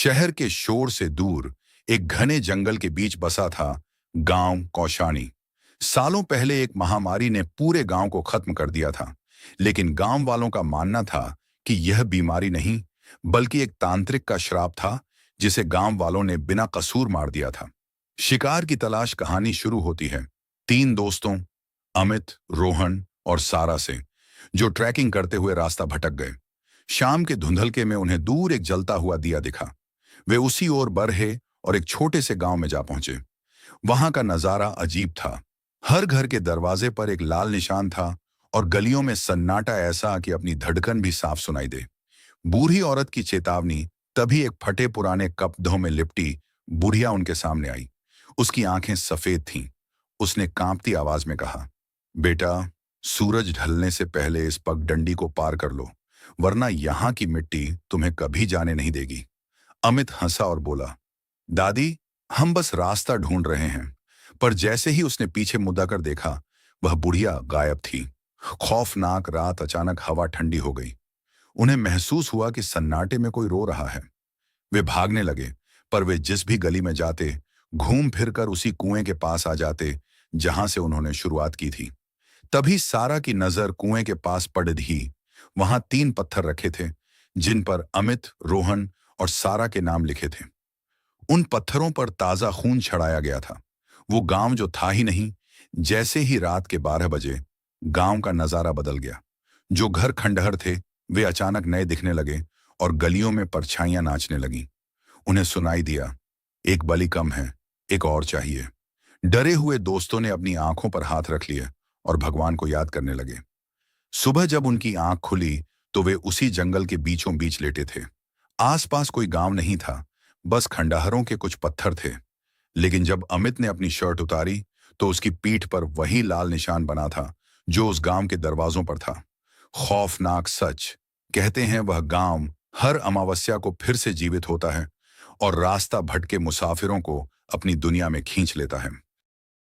शहर के शोर से दूर एक घने जंगल के बीच बसा था गांव कौशानी। सालों पहले एक महामारी ने पूरे गांव को खत्म कर दिया था। लेकिन गांव वालों का मानना था कि यह बीमारी नहीं, बल्कि एक तांत्रिक का श्राप था जिसे गांव वालों ने बिना कसूर मार दिया था। शिकार की तलाश कहानी शुरू होती है तीन दोस्तों, अमित, रोहन और सारा से, जो ट्रैकिंग करते हुए रास्ता भटक गए। शाम के धुंधलके में उन्हें दूर एक जलता हुआ दिया दिखा। वे उसी ओर बढ़े और एक छोटे से गांव में जा पहुंचे। वहां का नजारा अजीब था। हर घर के दरवाजे पर एक लाल निशान था और गलियों में सन्नाटा ऐसा कि अपनी धड़कन भी साफ सुनाई दे। बूढ़ी औरत की चेतावनी तभी एक फटे पुराने कपड़ों में लिपटी बुढ़िया उनके सामने आई। उसकी आंखें सफेद थीं। उसने कांपती आवाज में कहा, बेटा, सूरज ढलने से पहले इस पगडंडी को पार कर लो, वरना यहां की मिट्टी तुम्हें कभी जाने नहीं देगी। अमित हंसा और बोला, दादी, हम बस रास्ता ढूंढ रहे हैं। पर जैसे ही उसने पीछे मुद्दा कर देखा, वह बुढ़िया गायब थी। खौफनाक रात अचानक हवा ठंडी हो गई। उन्हें महसूस हुआ कि सन्नाटे में कोई रो रहा है। वे भागने लगे, पर वे जिस भी गली में जाते, घूम फिरकर उसी कुएं के पास आ जाते जहां से उन्होंने शुरुआत की थी। तभी सारा की नजर कुएं के पास पड़ दी। वहां तीन पत्थर रखे थे, जिन पर अमित, रोहन और सारा के नाम लिखे थे। उन पत्थरों पर ताजा खून छड़ाया गया था। वो गांव जो था ही नहीं। जैसे ही रात के 12 बजे गांव का नजारा बदल गया। जो घर खंडहर थे वे अचानक नए दिखने लगे और गलियों में परछाइयां नाचने लगीं। उन्हें सुनाई दिया, एक बलि कम है, एक और चाहिए। डरे हुए दोस्तों ने अपनी आंखों पर हाथ रख लिए और भगवान को याद करने लगे। सुबह जब उनकी आंख खुली तो वे उसी जंगल के बीचों बीच लेटे थे। आसपास कोई गांव नहीं था, बस खंडहरों के कुछ पत्थर थे। लेकिन जब अमित ने अपनी शर्ट उतारी तो उसकी पीठ पर वही लाल निशान बना था जो उस गांव के दरवाजों पर था। खौफनाक सच। कहते हैं वह गांव हर अमावस्या को फिर से जीवित होता है और रास्ता भटके मुसाफिरों को अपनी दुनिया में खींच लेता है।